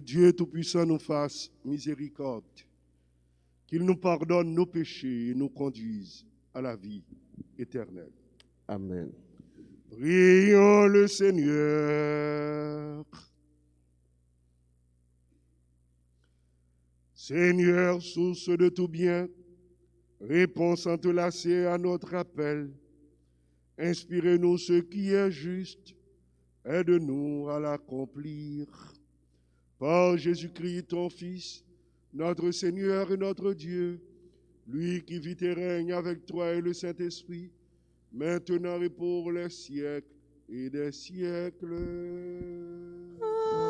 Dieu Tout-Puissant nous fasse miséricorde, qu'il nous pardonne nos péchés et nous conduise à la vie éternelle. Amen. Prions le Seigneur. Seigneur, source de tout bien, réponds sans te lasser à notre appel. Inspirez-nous ce qui est juste, aide-nous à l'accomplir. Par Jésus-Christ, ton Fils, notre Seigneur et notre Dieu, lui qui vit et règne avec toi et le Saint-Esprit, maintenant et pour les siècles et des siècles. Amen.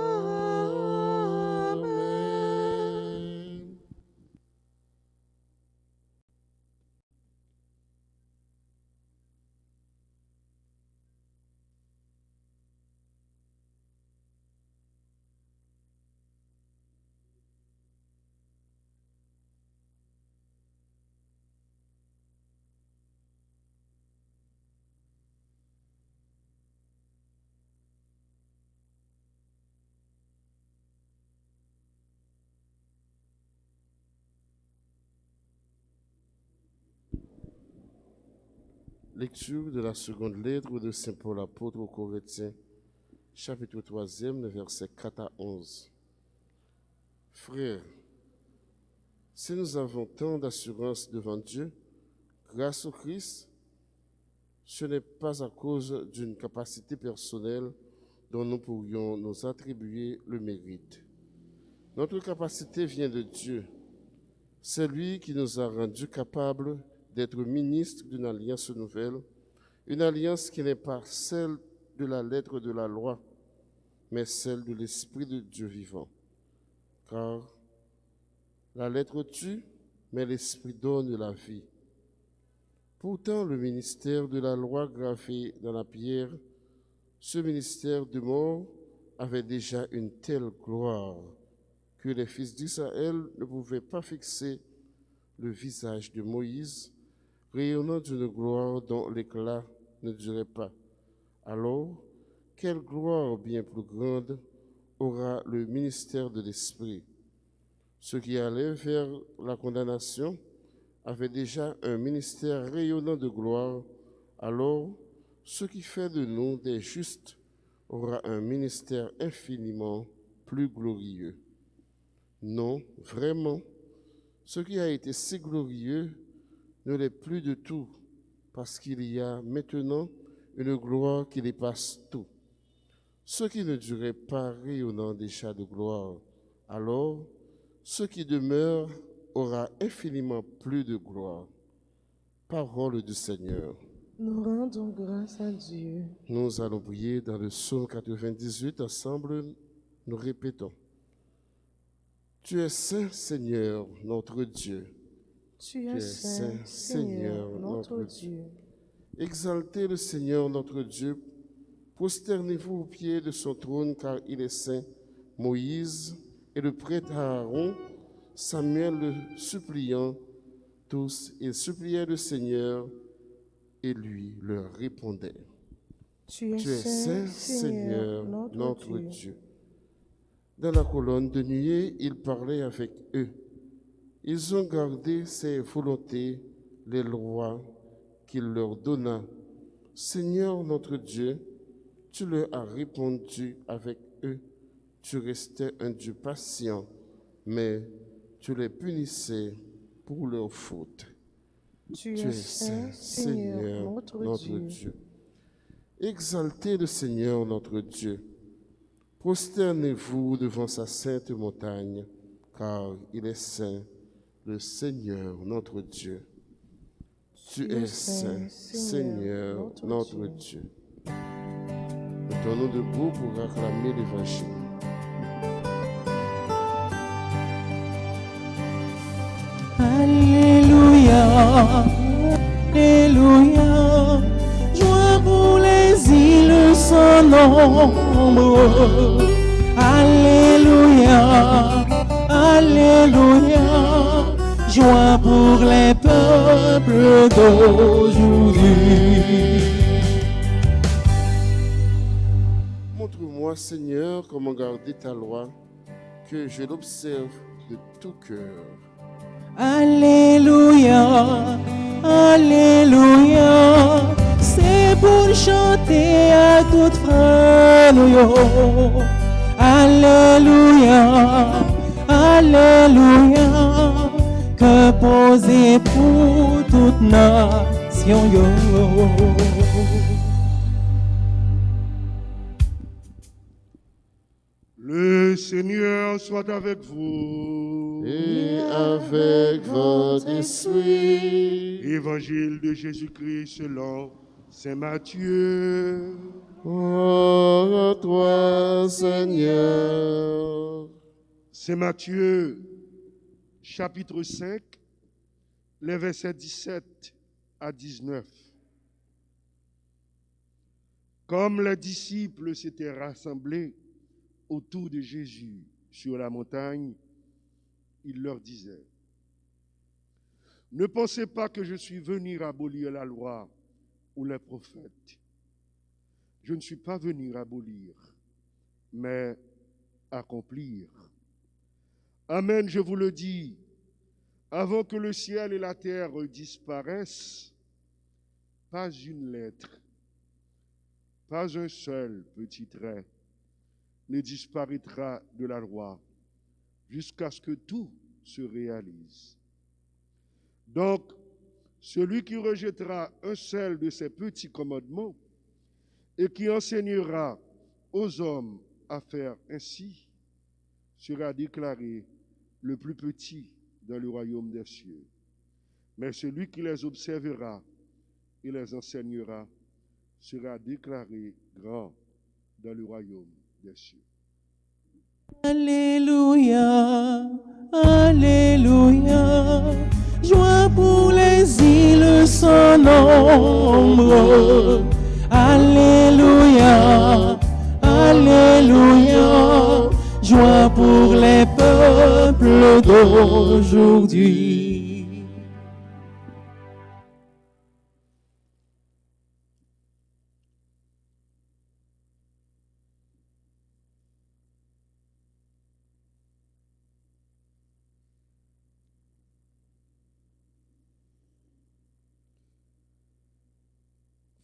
Lecture de la seconde lettre de Saint Paul apôtre aux Corinthiens, chapitre 3, les versets 4 à 11. Frères, si nous avons tant d'assurance devant Dieu, grâce au Christ, ce n'est pas à cause d'une capacité personnelle dont nous pourrions nous attribuer le mérite. Notre capacité vient de Dieu. C'est lui qui nous a rendus capables d'être ministres d'une alliance nouvelle, une alliance qui n'est pas celle de la lettre de la loi, mais celle de l'Esprit de Dieu vivant. Car la lettre tue, mais l'Esprit donne la vie. Pourtant, le ministère de la loi gravé dans la pierre, ce ministère de mort avait déjà une telle gloire que les fils d'Israël ne pouvaient pas fixer le visage de Moïse, rayonnant d'une gloire dont l'éclat ne durait pas. Alors, quelle gloire bien plus grande aura le ministère de l'Esprit? Ceux qui allaient vers la condamnation avaient déjà un ministère rayonnant de gloire. Alors, ce qui fait de nous des justes aura un ministère infiniment plus glorieux. Non, vraiment, ce qui a été si glorieux ne l'est plus de tout, parce qu'il y a maintenant une gloire qui dépasse tout. Ce qui ne durait pas rayonnant déjà de gloire, alors ce qui demeure aura infiniment plus de gloire. Parole du Seigneur. Nous rendons grâce à Dieu. Nous allons prier dans le psaume 98, ensemble, nous répétons. Tu es saint, Seigneur, notre Dieu. Tu es saint, Seigneur, notre Dieu. Exaltez le Seigneur, notre Dieu. Prosternez-vous aux pieds de son trône, car il est saint. Moïse et le prêtre Aaron, Samuel le suppliant, tous, ils suppliaient le Seigneur, et lui leur répondait. Tu es saint, Seigneur, notre Dieu. Dans la colonne de nuée, il parlait avec eux. Ils ont gardé ses volontés, les lois qu'il leur donna. Seigneur notre Dieu, tu leur as répondu avec eux. Tu restais un Dieu patient, mais tu les punissais pour leurs fautes. Tu es saint, Seigneur, notre Dieu. Exaltez le Seigneur notre Dieu. Prosternez-vous devant sa sainte montagne, car il est saint, le Seigneur notre Dieu. Tu es saint, Seigneur notre Dieu. Mettons-nous debout pour acclamer l'Évangile. Alléluia, Alléluia, joie pour les îles sans nombre. Alléluia, Alléluia, joie pour les peuples d'aujourd'hui. Montre-moi, Seigneur, comment garder ta loi, que je l'observe de tout cœur. Alléluia, Alléluia, c'est pour chanter à toute frère. Alléluia, Alléluia, que posé pour toute nation. Le Seigneur soit avec vous. Et avec votre esprit. Évangile de Jésus-Christ selon Saint Matthieu. Gloire à toi, Seigneur. Saint Matthieu, chapitre 5, les versets 17 à 19. Comme les disciples s'étaient rassemblés autour de Jésus sur la montagne, il leur disait: ne pensez pas que je suis venu abolir la loi ou les prophètes. Je ne suis pas venu abolir, mais accomplir. Amen, je vous le dis, avant que le ciel et la terre disparaissent, pas une lettre, pas un seul petit trait ne disparaîtra de la loi jusqu'à ce que tout se réalise. Donc, celui qui rejettera un seul de ces petits commandements et qui enseignera aux hommes à faire ainsi sera déclaré le plus petit dans le royaume des cieux. Mais celui qui les observera et les enseignera sera déclaré grand dans le royaume des cieux. Alléluia, Alléluia, joie pour les îles sans nombre. Alléluia, Alléluia, joie pour les peuples d'aujourd'hui.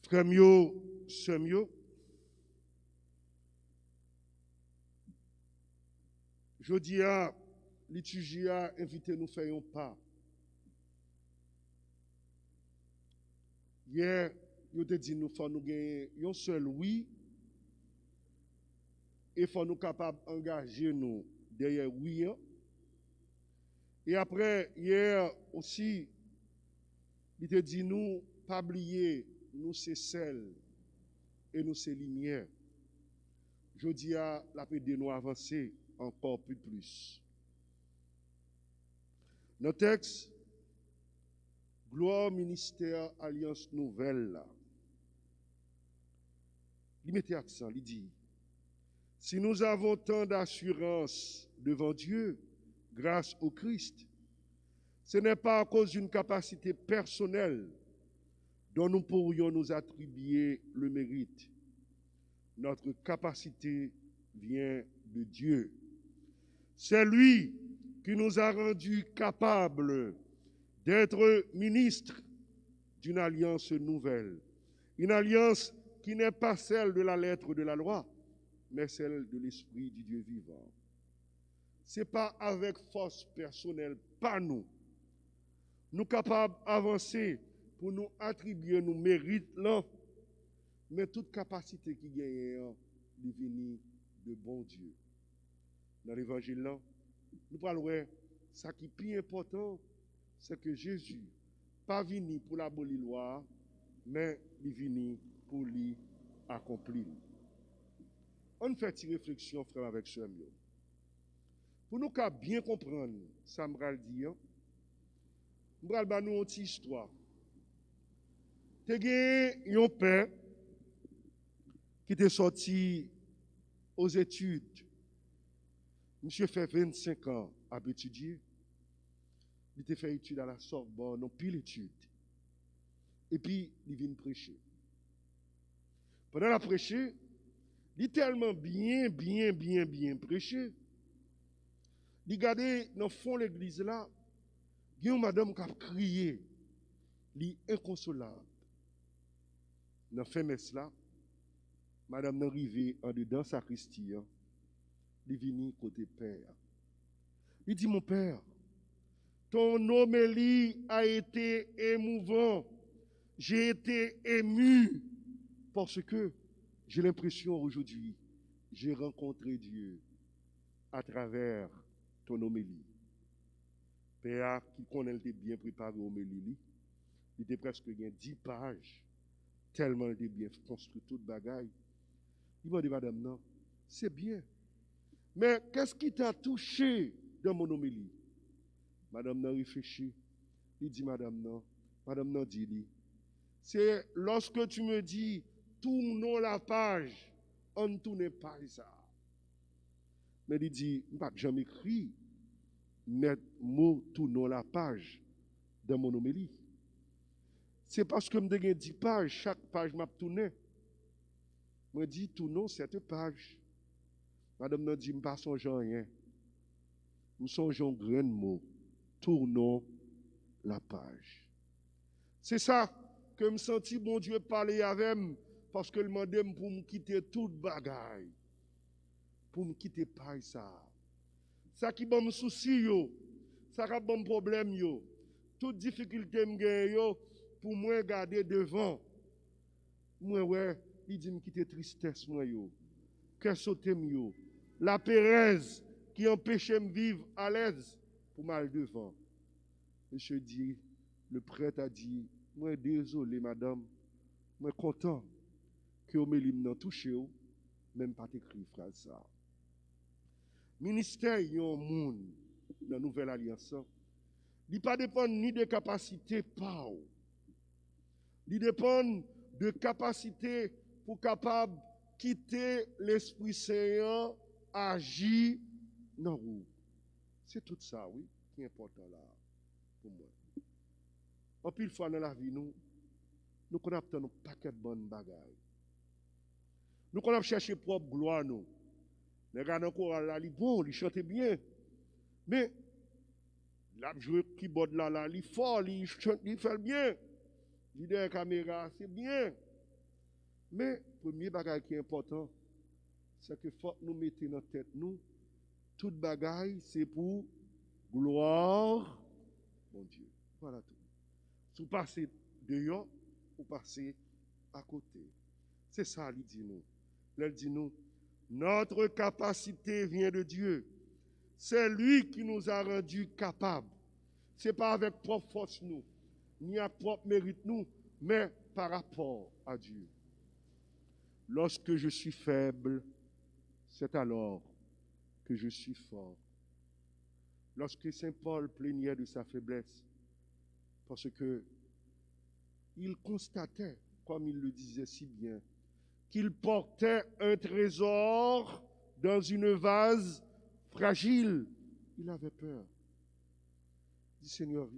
Frère mio, sœur mio, je dis à liturgie à inviter nous faire un pas. Hier, je te dis nous faut nous gagner un seul oui et faut nous capables d'engager nous derrière oui. Et après, hier aussi, il te dit nous pas oublier nous c'est sel et nous c'est lumière. Je dis à la paix de nous avancer encore plus. Notre texte, gloire, ministère, alliance nouvelle, là. Il mettait accent, il dit, si nous avons tant d'assurance devant Dieu, grâce au Christ, ce n'est pas à cause d'une capacité personnelle dont nous pourrions nous attribuer le mérite. Notre capacité vient de Dieu. C'est lui qui nous a rendus capables d'être ministres d'une alliance nouvelle. Une alliance qui n'est pas celle de la lettre de la loi, mais celle de l'Esprit du Dieu vivant. Ce n'est pas avec force personnelle, pas nous. Nous capables d'avancer pour nous attribuer nos mérites là, mais toute capacité qui gagne devient de bon Dieu. Dans l'évangile là, nous parlons ça qui est plus important, c'est que Jésus pas venu pour l'abolir la loi, mais il est venu pour l'y accomplir. On fait une réflexion, frère, avec ce mieux. Pour nous bien comprendre, ça me dit, nous allons nous une petite histoire. Tu as un père qui était sorti aux études. Monsieur fait 25 ans à étudier. Il a fait études à la Sorbonne, non pile études. Et puis, il vient prêcher. Pendant la prêcher, il est tellement bien prêché Regardez dans le fond de l'église là, il y a une madame qui a crié, elle est inconsolable. Dans la fin messe là, madame est arrivée en dedans sacristie, elle est venue côté père. Il dit, mon père, ton homélie a été émouvant. J'ai été ému parce que j'ai l'impression aujourd'hui, j'ai rencontré Dieu à travers ton homélie. Père qui connaît bien préparé homélie, il était presque 10 pages, tellement il était bien construit toute bagaille. Il m'a dit, madame, non, c'est bien. Mais qu'est-ce qui t'a touché dans mon homélie? Madame n'a réfléchi. Il dit, madame, non. Madame n'a dit, c'est lorsque tu me dis, tournons la page, on ne tourne pas ça. Mais il dit, je m'écris, mettre mot tournons la page dans mon homélie. C'est parce que je me 10 pages, chaque page m'a tourné. Je me dis, tournons cette page. Madame n'a dit, je ne pas songe rien. Nous songeons grand mot. Tournons la page. C'est ça que me senti bon Dieu parler avec moi parce que le mandé pour me quitter toute bagaille. Pour me quitter pas ça. Ça qui bon me souci yo, ça qui bon problème yo. Toute difficulté me gagne yo pour moi garder devant. Moi ouais, il dit me quitter tristesse moi yo. Que sauter yo. La pérèse qui empêchait me vivre à l'aise pour mal devant. Monsieur dit, le prêtre a dit, moi désolé madame, moi content que vous m'ayez touché, même pas écrit phrase ça. Ministère y a un monde dans la nouvelle alliance. Il ne pas dépend ni de capacité pas. Il dépend de capacité pour capable quitter l'Esprit Saint, agir dans vous. C'est tout ça, oui, qui est important là pour moi. En pile fois dans la vie, nous connaissons un paquet de bonnes bagailles. Nous connaissons chercher propre gloire, nous. Les gars dans le choral là, ils bon, ils chantent bien. Mais, là, jouer keyboard là, il fort, il chante, il fait bien. Il derrière la caméra, c'est bien. Mais, le premier bagage qui est important, c'est que faut nous mettre dans la tête, nous, toute bagaille, c'est pour gloire, mon Dieu. Voilà tout. Si vous passez dehors, vous passez à côté. C'est ça, il dit nous. Il dit nous, notre capacité vient de Dieu. C'est lui qui nous a rendus capables. Ce n'est pas avec propre force nous, ni à propre mérite nous, mais par rapport à Dieu. Lorsque je suis faible, c'est alors que je suis fort. Lorsque Saint Paul plaignait de sa faiblesse, parce que il constatait, comme il le disait si bien, qu'il portait un trésor dans une vase fragile. Il avait peur. Il dit, Seigneur,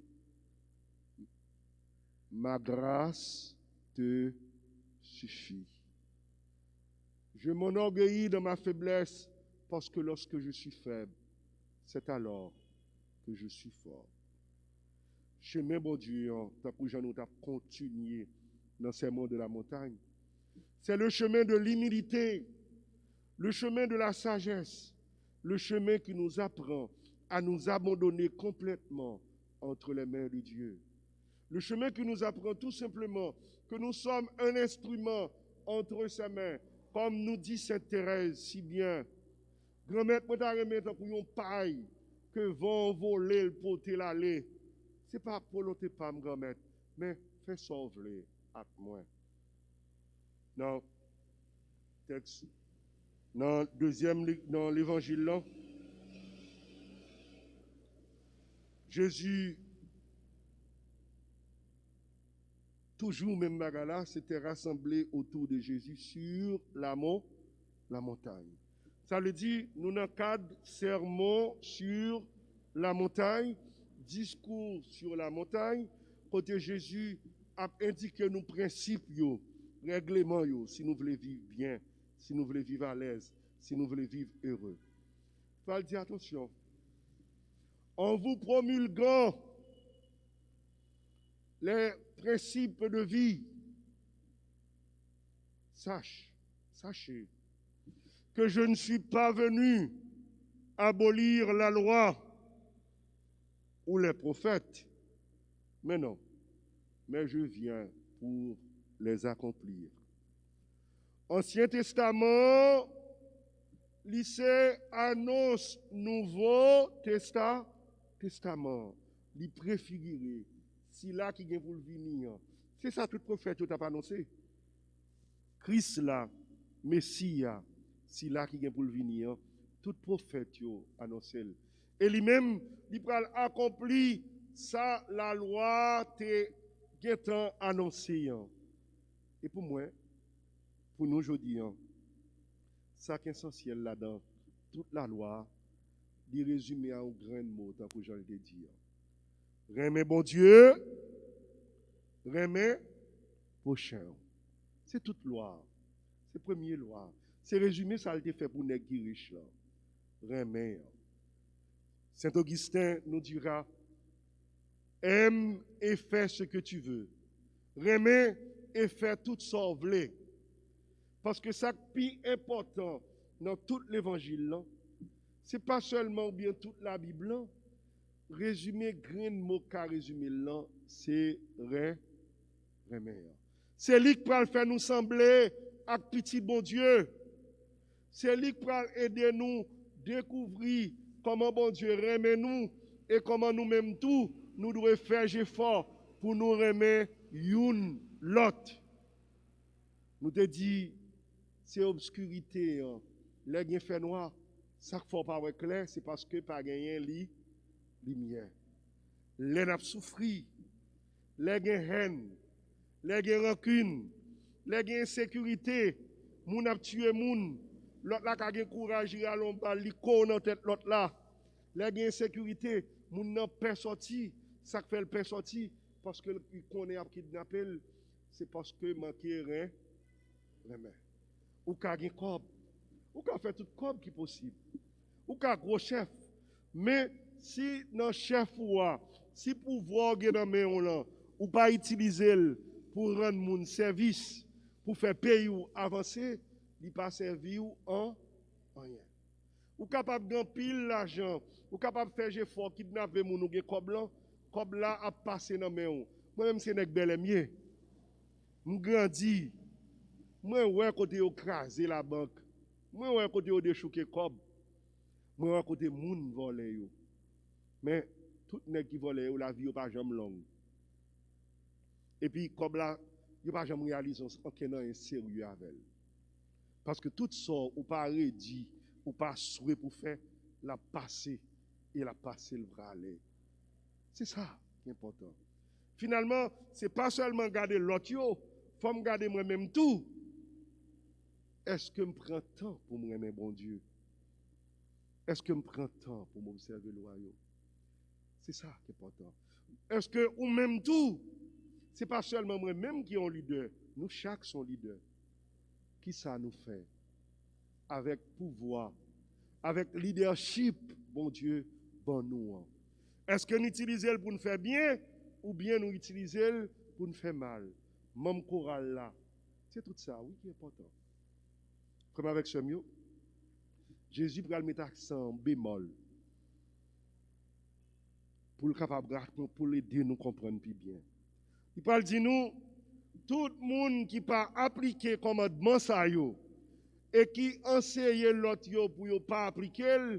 ma grâce te suffit. Je m'enorgueillis dans ma faiblesse parce que lorsque je suis faible, c'est alors que je suis fort. Chemin, bon Dieu, tant que j'en ai continué dans ces monts de la montagne, c'est le chemin de l'humilité, le chemin de la sagesse, le chemin qui nous apprend à nous abandonner complètement entre les mains de Dieu. Le chemin qui nous apprend tout simplement que nous sommes un instrument entre ses mains, comme nous dit Sainte Thérèse si bien. Grand-mère, moi t'as remettre pour une paille que vont voler le poté l'aller. Ce n'est pas pour l'autre pas, grand-mère, mais fais sauver à moi. Dans texte, dans dans l'évangile là, Jésus, toujours même bagala, s'était rassemblé autour de Jésus sur la montagne. Ça veut dire, nous dans le cadre sermon sur la montagne, discours sur la montagne, côté Jésus a indiqué nos principes, règlements, si nous voulons vivre bien, si nous voulons vivre à l'aise, si nous voulons vivre heureux. Il faut dire attention, en vous promulguant les principes de vie, sachez que je ne suis pas venu abolir la loi ou les prophètes, mais non, mais je viens pour les accomplir. Ancien Testament, lycée annonce Nouveau Testament, li préfiguré, si là qui vient pour le venir. C'est ça tout prophète tout a annoncé. Christ là, Messie, si là qui vient pour le venir, tout prophète a annoncé. Et lui-même, il va accomplir ça, la loi t'est annoncé. Et pour moi, pour nous aujourd'hui, ça qui est essentiel là-dedans, toute la loi, dit résumé en grand mot, tant que j'en ai dit. Remet bon Dieu, remet prochain. C'est toute loi. C'est première loi. C'est résumé, ça a été fait pour les qui riches là. Remet. Saint Augustin nous dira, aime et fais ce que tu veux. Remets et fais tout ce que tu veux. Parce que ça qui est important dans tout l'évangile, ce n'est pas seulement bien toute la Bible, résumé, grand mot qu'a résumé là, c'est remet. C'est lui qui va faire nous sembler à petit bon Dieu. C'est lui qui va aider nous découvrir comment bon Dieu remet nous et comment nous-mêmes tout, nous devons faire effort pour nous remettre une l'autre. Nous te dit, c'est obscurité, les gens fait noir, ça ne faut pas être clair, c'est parce que pas gagné lumière. Les gens souffrent, les gens haine, les gens rancune, les gens insécurité, moun a tué moun, l'autre là qui a courage, il a dans tête l'autre là. Les gens insécurité, moun n'a pas sorti, ça fait le pain sorti parce que il connaît à kidnapper, c'est parce que manquer rien. Ou ka gen kob, ou ka fait tout kob qui possible. Ou ka gros chef. Mais si dans chef ou si pouvoir gen dans main là, ou pas utiliser pour rendre mon service, pour faire pays ou avancer, il pas servir ou en rien. Ou capable de pile l'argent, ou capable de faire effort kidnapper moun ou gen kob là a passer dans main ou. Moi même c'est nek bel mieux. M'm grandi. Moi, ouais, côté au craser la banque. Moi, ouais, côté au déchouquer cob. Moi, ouais, côté moun volé yo. Mais, tout nèg qui volé yo, la vie yo pas jamais longue. Et puis, comme là, yo pas jamais réaliser aucun nan sérieux avec. Parce que tout ça, ou pas rédi, ou pas souhait pour faire, la passer, et la passer le bras aller. C'est ça qui est important. Finalement, c'est pas seulement garder l'autre yo, faut me garder moi-même tout. Est-ce que je prends temps pour me remettre bon Dieu? Est-ce que je prends temps pour m'observer le royaume? C'est ça qui est important. Est-ce que ou même tout, ce n'est pas seulement moi-même qui est leader, nous chaque sont leader. Qui ça nous fait? Avec pouvoir, avec leadership, bon Dieu, bon nous. Est-ce que nous utilisons pour nous faire bien ou bien nous utilisons pour nous faire mal? Même chorale là, c'est tout ça, oui, qui est important. Comme avec ce mieux, Jésus va mettre accent bémol pour le capable pour l'aider nous comprendre plus bien. Il parle dire nous tout le monde qui pas appliquer commandement ça yo et qui enseigne l'autre yo pour yo pas appliquer,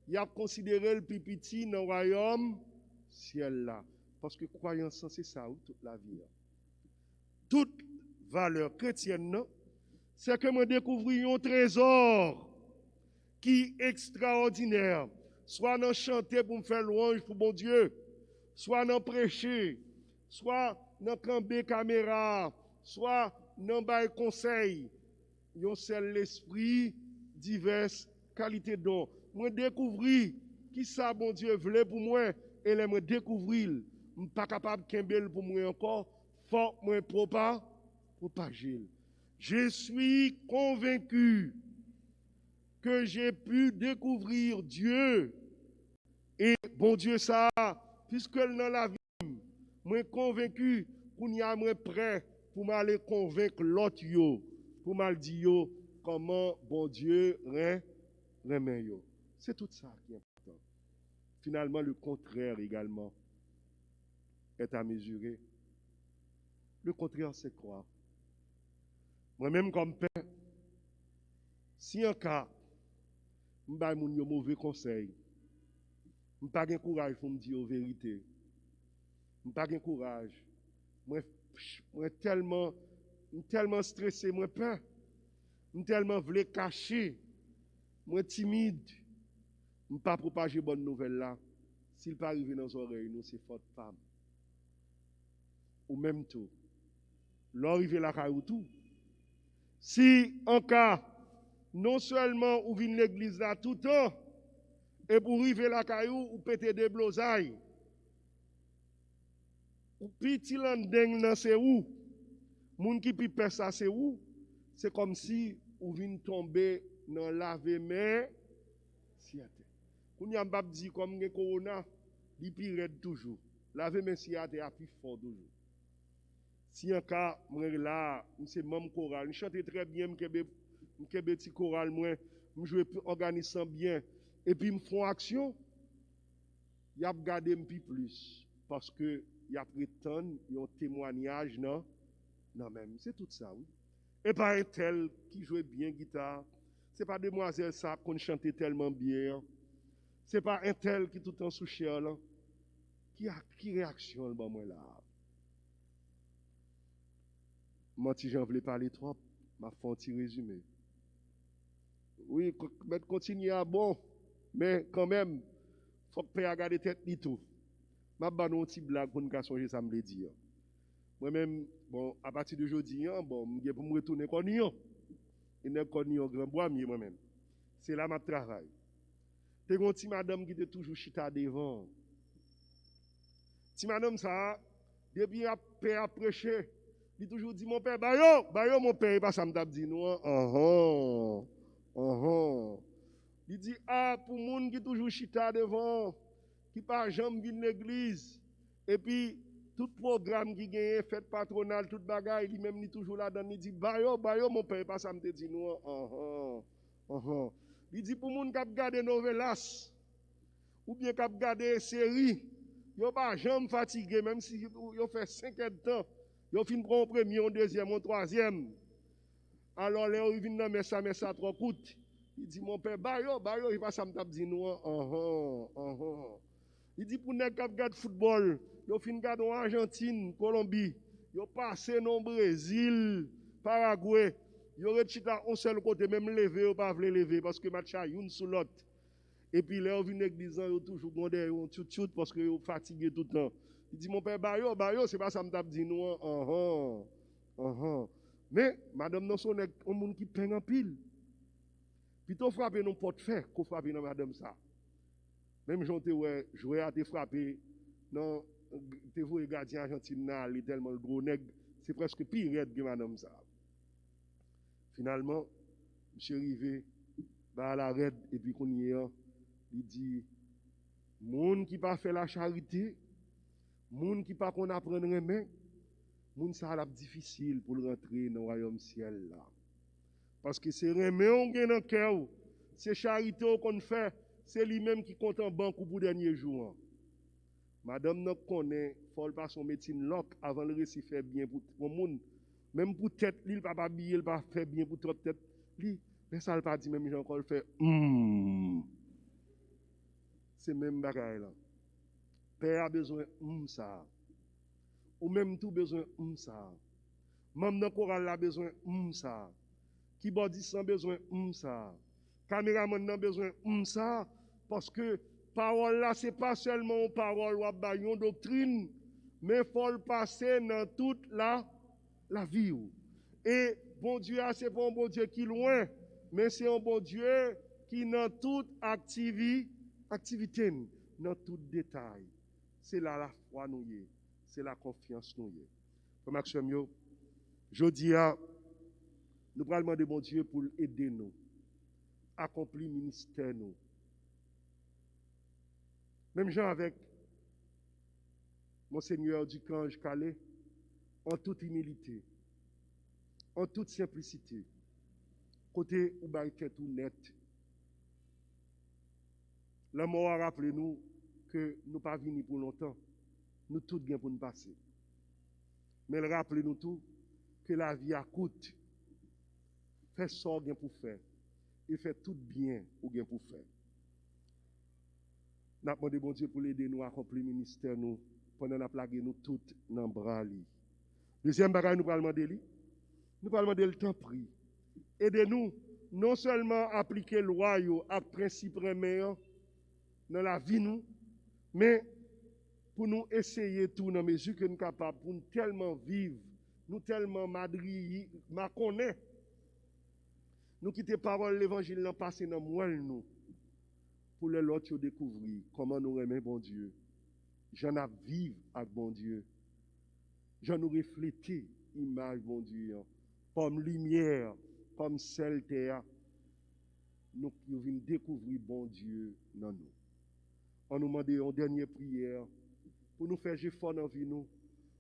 il a considéré le plus petit dans le royaume ciel là parce que croyance c'est ça toute la vie. Toute valeur chrétienne non c'est que je découvre un trésor qui est extraordinaire. Soit dans chanter pour me faire louange pour bon Dieu, soit dans prêcher, soit dans camper caméra, soit dans bail conseil. Yon seul l'esprit, diverses qualités d'or. Je découvre qui ça bon Dieu voulait pour moi et je découvrir. Je ne suis pas capable de kembel pour moi encore, faut moi propager. Je suis convaincu que j'ai pu découvrir Dieu Et bon Dieu, ça, puisque dans la vie, moi convaincu qu'on y a moi prêt pour m'aller convaincre l'autre yo, pour m'aller dire yo comment bon Dieu remet yo. C'est tout ça qui est important. Finalement, le contraire également est à mesurer. Le contraire, c'est quoi? Moi-même, comme père, si en cas, je ne suis pas mauvais conseil, je n'ai pas de courage pour me dire la vérité. Je n'ai pas de courage. Je suis tellement stressé, je peur. Je suis tellement voulu cacher. Je suis timide. Je ne peux pas propager bonne nouvelle là. S'il pas arriver dans nos oreilles, nous, c'est faute femme. Ou même tout. L'arrivée là, ou tout. Si, en cas, non seulement ou vient l'église là tout le temps, et pour arriver la caillou, ou péter des blosailles, ou petit landeng nan c'est où, moun qui pipe ça c'est où, c'est comme si ou vient tomber dans laver main, siate. Ou n'y a pas dit comme le corona, il pire toujours. Laver main siate a plus fort toujours. Si en cas, moi là, c'est même choral, je chante très bien, je petit choral, moi, je joue organisant bien, et puis je fais action, il a gardé un peu plus, parce que il a prétend un témoignage, non même, c'est tout ça, oui. Et pas un tel qui jouait bien guitare, c'est pas demoiselle ça qu'on chantait tellement bien, c'est pas un tel qui tout le temps sous cher, là, qui réaction, le bon moi là. Moi, si j'en voulais parler trop, m'a fait un petit résumé. Oui, mais continuer à bon, mais quand même, il faut que le père garde tête ni tout. Je vais faire un petit blague pour nous songer, ça me le dire. Moi-même, bon, à partir d'aujourd'hui, bon, je vais me retourner comme Nyon. Il n'est pas Nyon grand bois, moi-même. C'est là que je travaille. C'est une petite madame qui était toujours chita devant. Petite madame, ça, depuis qu'elle a prêché, il toujours dit, mon père, bayo, mon père, il pas ça me dit, non, Il dit, pour les gens qui toujours chita devant, qui pas jamais vient l'église, et puis, tout programme qui gagne, fête patronale, tout bagaille, il même toujours là-dedans, il dit, bayo, mon père, il pas ça me dit, non, Il dit, pour les gens qui regardent novelas, ou bien qui regardent séries, ils ne pas jamais fatigué, même si ils fait 5 ans de temps. Ils fin prend un premier, un deuxième, un troisième. Alors, là, ils viennent mais ça trop coûte. Il dit, mon père, bayo, il va ça me dire, non, Il dit, pour ne pas regarder football, ils fin regarder en Argentine, Colombie, ils passent dans le Brésil, Paraguay. Ils ont chita un seul côté, même lever, ou pas lever, parce que match a une sous l'autre. Et puis, là, ils viennent l'église, ils ont toujours gardé, ils ont tout, parce qu'ils sont fatigués tout le temps. Il dit, mon père, bayo, c'est pas ça me dit, non, Mais, madame, non, c'est un monde qui peint en pile. Puis, tu frappes non porte-fait, qu'on frappe dans madame ça. Même j'en te joué à te frapper, non, te vois gardien Argentine, il est tellement gros nègre, c'est presque pire que madame ça. Finalement, monsieur arrivé, à la raide, et puis qu'on y est, il dit, monde qui pas fait la charité, moun qui pas qu'on apprendre main, moun ça la difficile pour rentrer dans le royaume ciel là. Parce que c'est remet on gagne dans cœur, c'est charité qu'on fait, c'est lui-même qui compte en banque pour dernier jour. Madame n'a connaît, faut pas son médecine lock avant le récit faire bien pour moun. Même pour tête, il pas habiller, il pas faire bien pour trop tête. Lui, mais ça le pas dit même Jean encore fait C'est même bagaille là. Père a besoin ça. Ou même tout besoin ça. Même dans le choral a besoin ça. Keyboardiste a besoin ça. Caméraman a besoin ça. Parce que parole là, ce n'est pas seulement une parole ou une doctrine, mais il faut le passer dans toute la vie. Et bon Dieu, ce n'est pas un bon Dieu qui est loin, mais c'est un bon Dieu qui est dans toute activité, dans tout détail. C'est là la foi nous y est, c'est la confiance nous y est. Comme Maxime, je dis nous allons demander bon Dieu pour aider nous, accomplir le ministère nous. Même gens avec Monseigneur Ducange Calais, en toute humilité, en toute simplicité, côté où baïté tout net. La mort a rappelé nous que nous pas venus pour longtemps, nous tous bien pour nous passer. Mais elle rappelle nous tout que la vie a coûte. Fait ça bien pour faire et fait tout bien ou bien pour faire. Nous demandons bon Dieu pour l'aider nous à accomplir le ministère nous pendant la plague nous toutes dans le bras. Deuxième bagage nous parlons de lui. Nous parlons de le temps pris. Aidez-nous non seulement à appliquer loi à principe meilleur dans la vie nous, mais pour nous essayer tout dans mesure que nous sommes capables pour nous tellement vivre, nous tellement madri, ma connaît. Nous quitter parole l'évangile l'an passé dans nous pour les autres découvrir comment nous aimons bon Dieu. J'en ai vivre avec bon Dieu. J'en ai reflété image bon Dieu comme lumière, comme celle terre. Nous venons découvrir bon Dieu dans nous. On nous demande une dernière prière pour nous faire fort dans la vie nous,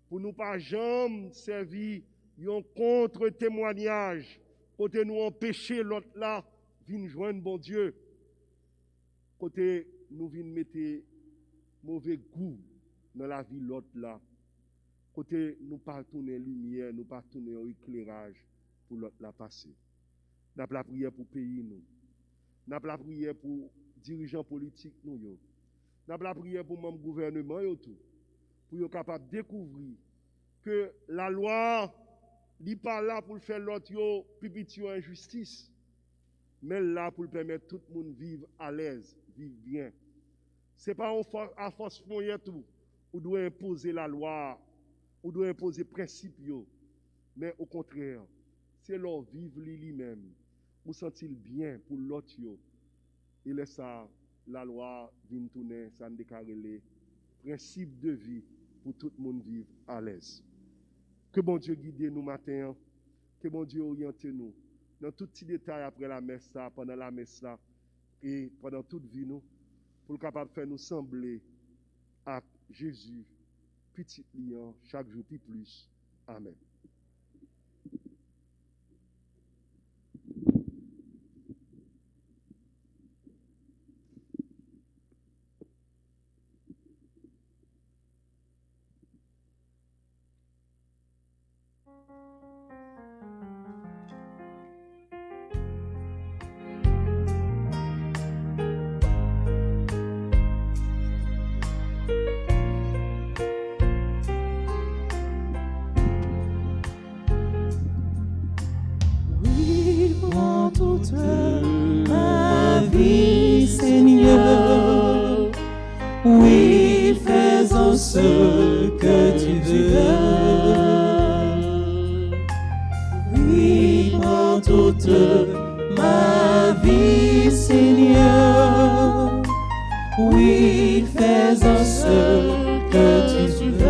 pour nous pas jamais servir un contre-témoignage, côté nous empêcher l'autre là, venir joindre bon Dieu, côté nous venir mettre mauvais goût dans la vie l'autre là, côté nous pas tourner lumière, nous pas tourner éclairage pour l'autre là passer. Nous avons la prière pour pays nous, nous avons la prière pour dirigeants politiques nous yo. Nous avons la prière pour membres gouvernement yo tout. Pour être capable de découvrir que la loi n'est pas là pour faire l'autre pipiti injustice, mais là pour permettre tout le monde de vivre à l'aise, vivre bien. Ce n'est pas à force de tout, ou doit imposer la loi, ou doit imposer les principes, mais au contraire, c'est leur vivre lui-même, ou sentir bien pour l'autre. Et laisse ça, la loi vient tourner, ça ne déclare les principes de vie pour tout le monde vivre à l'aise. Que bon Dieu guide nous matin, que bon Dieu oriente nous dans tout petit détail après la messe, pendant la messe et pendant toute vie nous, pour capable de faire nous sembler à Jésus, petit lion, chaque jour plus. Amen. Oui, prends toute ma vie, Seigneur. Oui, fais-en ce que tu veux. Oui, prends toute ma vie, Seigneur. Oui, fais-en ce que tu veux.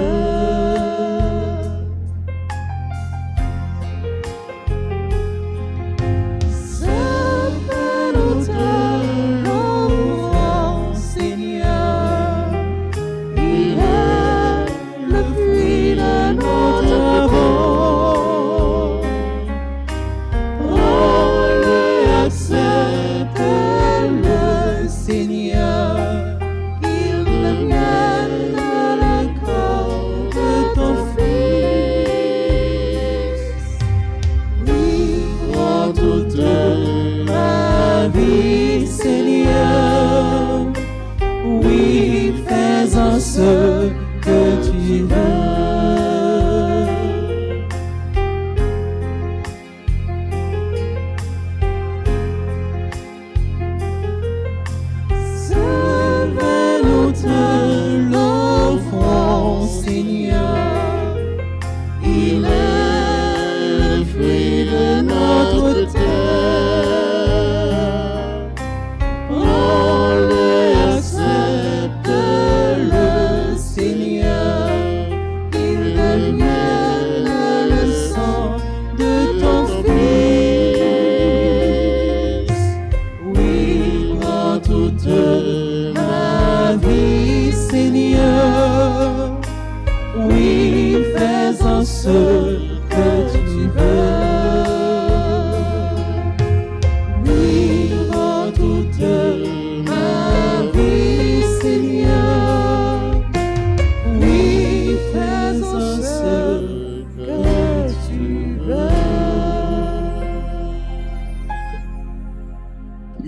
Ce que tu veux. Sauve-nous, te l'offrons, Seigneur. Il est le fruit de notre terre.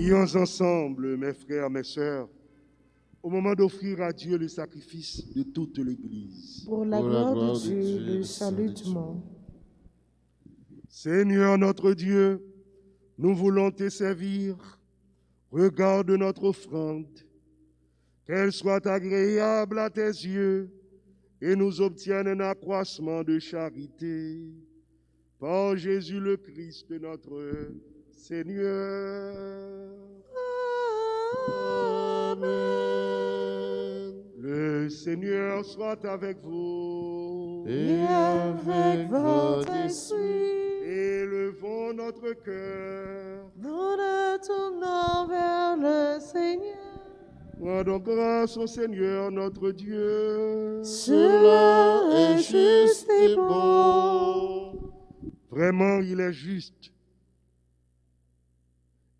Prions ensemble, mes frères, mes sœurs, au moment d'offrir à Dieu le sacrifice de toute l'Église. Pour la gloire de Dieu, le salut du monde. Seigneur notre Dieu, nous voulons te servir. Regarde notre offrande, qu'elle soit agréable à tes yeux et nous obtienne un accroissement de charité. Par Jésus le Christ, notre Seigneur. Amen. Le Seigneur soit avec vous. Et avec votre esprit. Élevons notre cœur. Nous nous tournons vers le Seigneur. Rendons grâce au Seigneur notre Dieu. Cela est juste et bon. Vraiment, il est juste.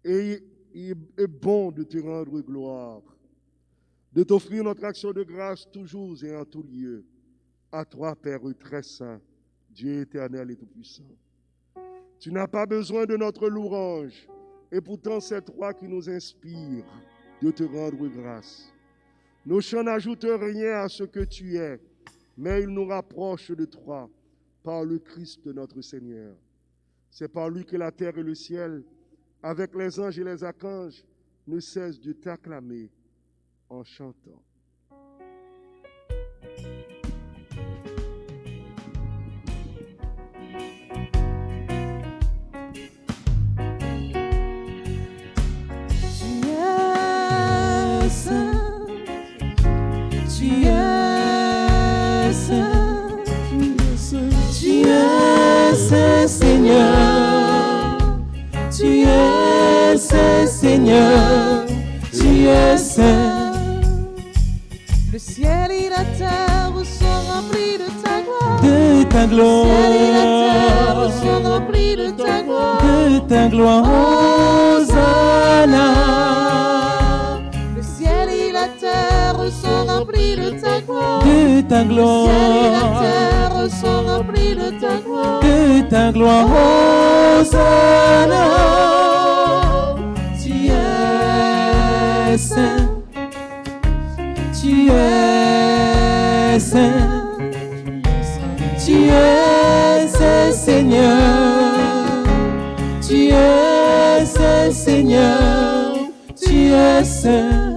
Et il est bon de te rendre gloire, de t'offrir notre action de grâce toujours et en tout lieu. À toi, Père très saint, Dieu éternel et tout-puissant. Tu n'as pas besoin de notre louange, et pourtant c'est toi qui nous inspires de te rendre grâce. Nos chants n'ajoutent rien à ce que tu es, mais ils nous rapprochent de toi par le Christ notre Seigneur. C'est par lui que la terre et le ciel, avec les anges et les archanges, ne cessent de t'acclamer en chantant. Tu es saint, tu es saint, tu es saint, Seigneur. Tu es saint, Seigneur. Tu es saint. Le ciel et la terre sont remplis de ta gloire. De ta Le ciel et la terre gloire, sont remplis de ta gloire. de ta gloire, Hosanna. Le ciel et la terre sont remplis de ta gloire. De ta Le ciel et la gloire, terre sont remplis de ta gloire. de ta gloire, Hosanna. Tu es saint, Tu es saint, tu es saint, Seigneur. Tu es saint, Seigneur. Tu es saint.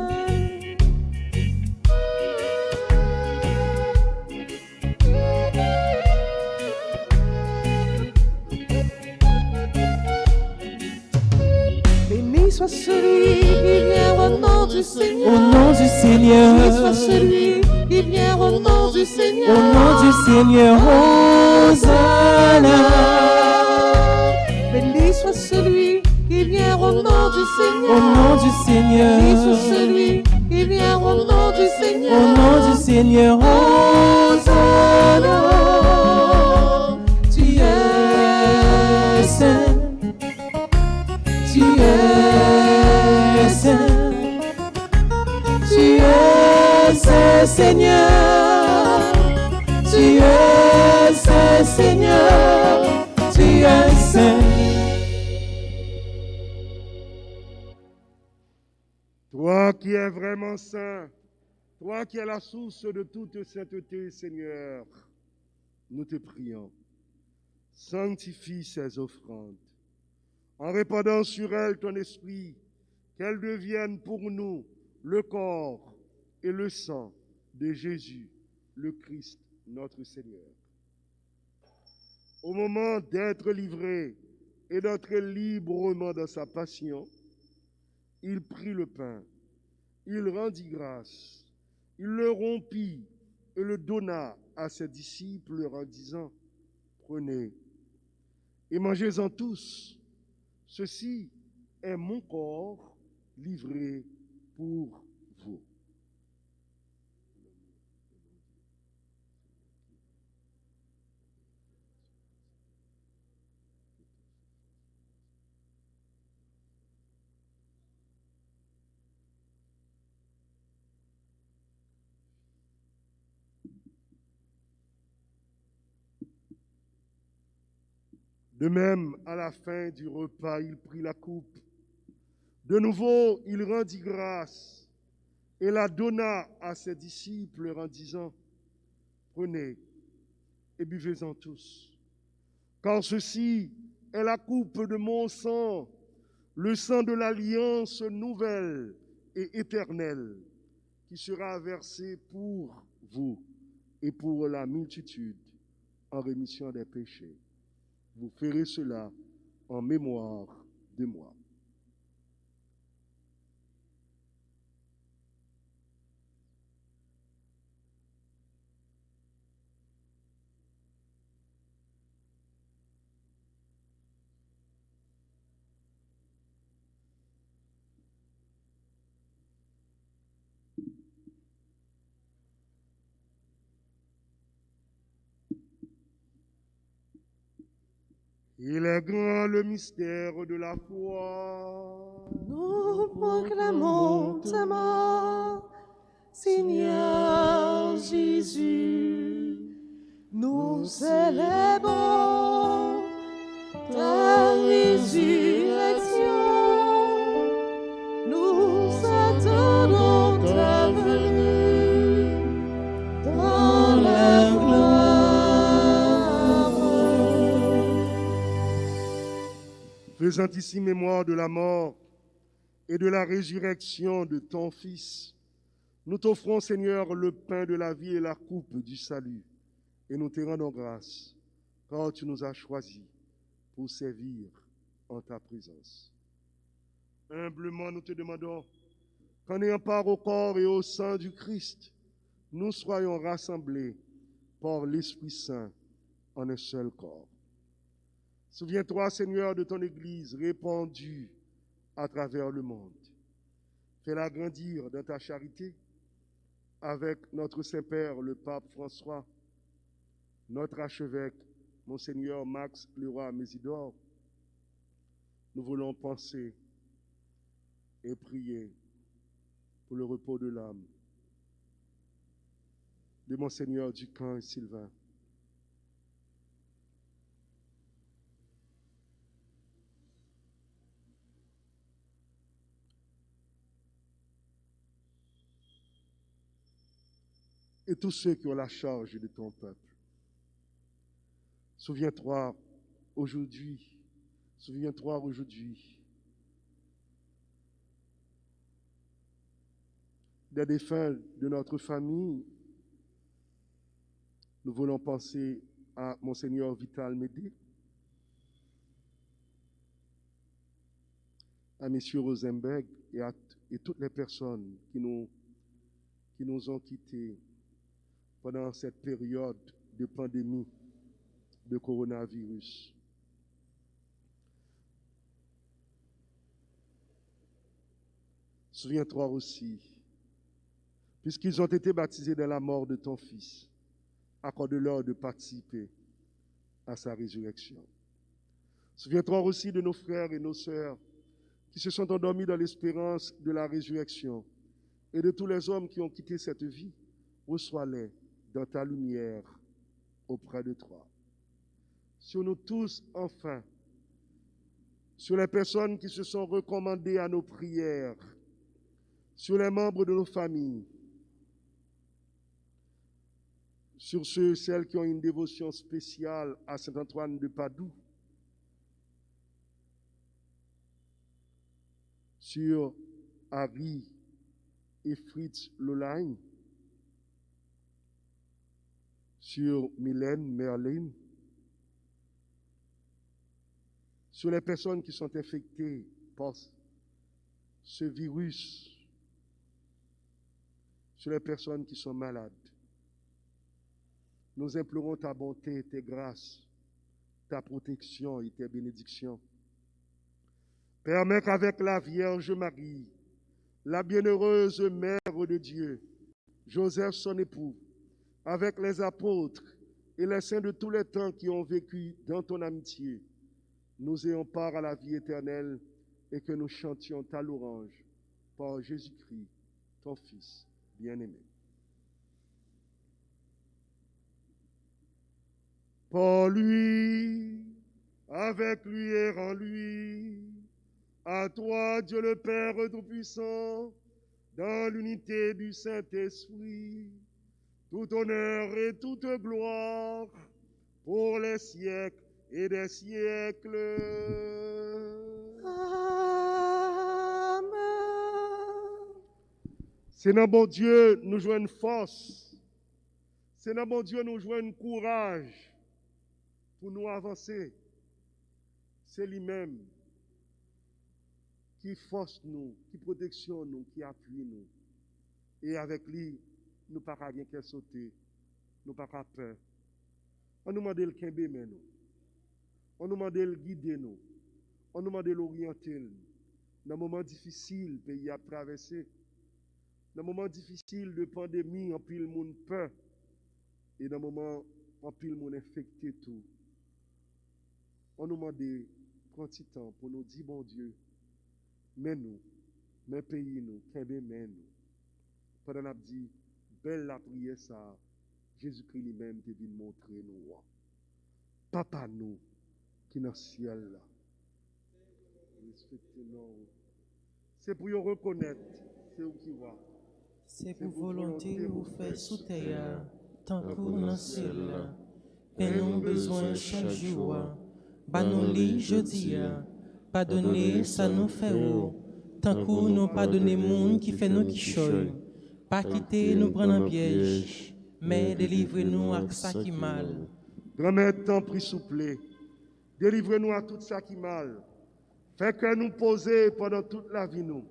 béni soit celui qui vient au nom du Seigneur. Au nom du Béni Seigneur, soit celui qui vient au nom du au Seigneur. nom du Seigneur, Hosanna. Béni soit celui qui vient au nom du Seigneur. Au nom du Béni soit Seigneur, celui qui vient au nom du Seigneur. au nom du Seigneur, Hosanna. Tu es saint, tu es saint, tu es saint, Seigneur. Tu es saint, Seigneur. Tu es saint. Toi qui es vraiment saint, toi qui es la source de toute sainteté, Seigneur, nous te prions. Sanctifie ces offrandes, en répandant sur elles ton esprit, qu'elles deviennent pour nous le corps et le sang de Jésus, le Christ, notre Seigneur. Au moment d'être livré et d'entrer librement dans sa passion, il prit le pain, il rendit grâce, il le rompit et le donna à ses disciples en disant, prenez et mangez-en tous, ceci est mon corps livré pour vous. De même, à la fin du repas, il prit la coupe, De nouveau, il rendit grâce et la donna à ses disciples en disant, prenez et buvez-en tous, car ceci est la coupe de mon sang, le sang de l'alliance nouvelle et éternelle, qui sera versé pour vous et pour la multitude en rémission des péchés. Vous ferez cela en mémoire de moi. Il est grand le mystère de la foi. Nous proclamons ta mort, Seigneur Jésus. Nous célébrons ta résurrection. Nous attendons ta venue dans la gloire. Faisant ici mémoire de la mort et de la résurrection de ton Fils, nous t'offrons, Seigneur, le pain de la vie et la coupe du salut, et nous te rendons grâce, car tu nous as choisis pour servir en ta présence. Humblement, nous te demandons qu'en ayant part au corps et au sang du Christ, nous soyons rassemblés par l'Esprit Saint en un seul corps. Souviens-toi, Seigneur, de ton Église répandue à travers le monde. Fais-la grandir dans ta charité avec notre Saint-Père, le Pape François, notre archevêque, Monseigneur Max Leroy Mésidor. Nous voulons penser et prier pour le repos de l'âme de Monseigneur Ducamp et Sylvain. Et tous ceux qui ont la charge de ton peuple. Souviens-toi aujourd'hui des défunts de notre famille. Nous voulons penser à Monseigneur Vital Médé, à M. Rosenberg et toutes les personnes qui nous ont quittés pendant cette période de pandémie de coronavirus. Souviens-toi aussi, puisqu'ils ont été baptisés dans la mort de ton Fils, accorde-leur de participer à sa résurrection. Souviens-toi aussi de nos frères et nos sœurs qui se sont endormis dans l'espérance de la résurrection et de tous les hommes qui ont quitté cette vie. Reçois-les dans ta lumière auprès de toi. Sur nous tous, enfin, sur les personnes qui se sont recommandées à nos prières, sur les membres de nos familles, sur celles qui ont une dévotion spéciale à Saint-Antoine de Padoue, sur Harry et Fritz Lolagne, sur Mylène Merlin, sur les personnes qui sont infectées par ce virus, sur les personnes qui sont malades. Nous implorons ta bonté, tes grâces, ta protection et tes bénédictions. Permets qu'avec la Vierge Marie, la bienheureuse Mère de Dieu, Joseph son époux, avec les apôtres et les saints de tous les temps qui ont vécu dans ton amitié, nous ayons part à la vie éternelle et que nous chantions ta louange par Jésus-Christ, ton Fils bien-aimé. Par lui, avec lui et en lui, À toi, Dieu le Père Tout-Puissant, dans l'unité du Saint-Esprit, tout honneur et toute gloire pour les siècles et des siècles. Amen. C'est dans bon Dieu nous jouons une force. C'est dans bon Dieu nous jouons un courage pour nous avancer. C'est lui-même qui force nous, qui protectionne nous, qui appuie nous. Et avec lui, nous ne pouvons pas rien qu'à sauter, nous ne pouvons pas peur. On nous demande de le kembe nous. On nous demande de le guider nous. On nous demande de l'orienter. Dans un moment difficile, le pays a traversé. Dans un moment difficile de pandémie, en pile monde peur. Et dans un moment, en pile monde infecté tout. On nous demande de prendre du temps pour nous dire, bon Dieu, mais nous, mais pays nous, kembe mais nous. Pendant qu'on a dit, belle la prière ça, Jésus-Christ lui-même te vient montrer nous. Papa nous, qui est dans le ciel là. Respectez-nous. C'est pour nous reconnaître, c'est vous qui voit. C'est pour volonté vous faire sous terre, tant que dans le ciel. Mais nous besoin chaque jour. Bah nous lit jeudi, pardonnez ça nous fait haut. Tant que nous pardonnez monde qui fait nous qui choy. Pas quitter nous prendre un piège, mais délivrez-nous à ça qui mal. Grand-mère, tant pris souple. Délivrez-nous à tout ça qui mal. Fait que nous poser pendant toute la vie nous.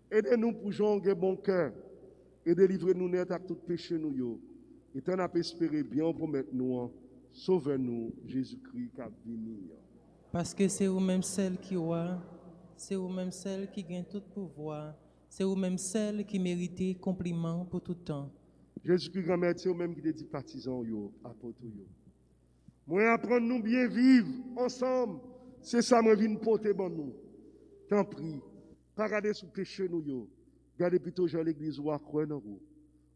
Aidez-nous pour jouer bon cœur. Et délivrez-nous net à tout péché nous yo. Et t'en as espéré bien pour mettre nous. Sauve-nous, Jésus-Christ, qui a béni. Parce que c'est vous-même celle qui voit, c'est vous-même celle qui gagne tout pouvoir, c'est vous-même celle qui mérite compliment pour tout temps. Jésus-Christ, grand-mère, c'est vous-même qui te dit partisans, yo, apôtres, yo. Moi, apprendre nous bien vivre ensemble, c'est ça, moi, viens porter bon nous. Tant pis, pas regarder sous péché nous, yo. Gardez plutôt dans l'église ou à quoi dans vous.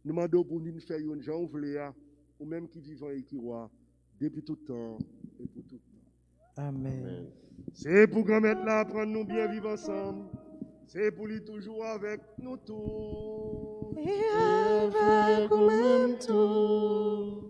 Nous demandons pour nous faire une gens ou même qui vivent et qui voient, depuis tout temps et pour tout temps. Amen. C'est pour grand-mère là, apprendre nous bien vivre ensemble. C'est pour lui toujours avec nous tous. Et avec nous même tout.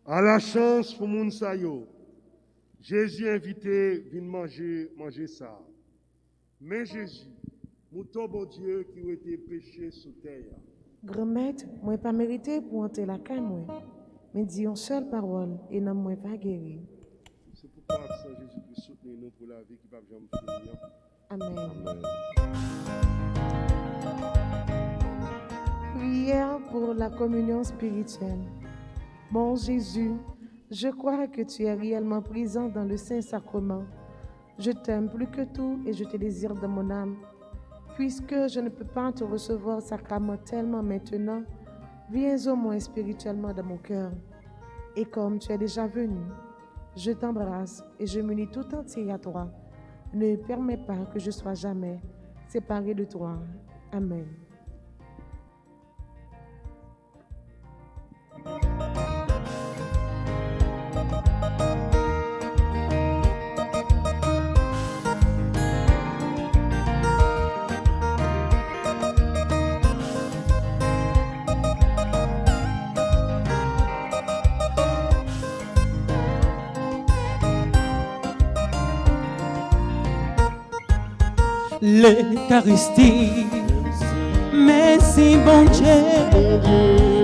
À la chance pour moun sa yo, Jésus invité vient manger ça. Mais Jésus, mouton bon Dieu qui a été péché sous terre. Grand-mère, moi pas mérité pour entrer la caille moi. Mais dis une seule parole et non moi pas guéri. C'est pourquoi Saint Jésus-Christ soutenir nous pour la vie qui va jamais finir. Amen. Prière pour la communion spirituelle. Mon Jésus, je crois que tu es réellement présent dans le Saint-Sacrement. Je t'aime plus que tout et je te désire dans mon âme. Puisque je ne peux pas te recevoir sacramentellement maintenant, viens au moins spirituellement dans mon cœur. Et comme tu es déjà venu, je t'embrasse et je m'unis tout entier à toi. Ne permets pas que je sois jamais séparé de toi. Amen. l'Eucharistie. Merci bon Dieu,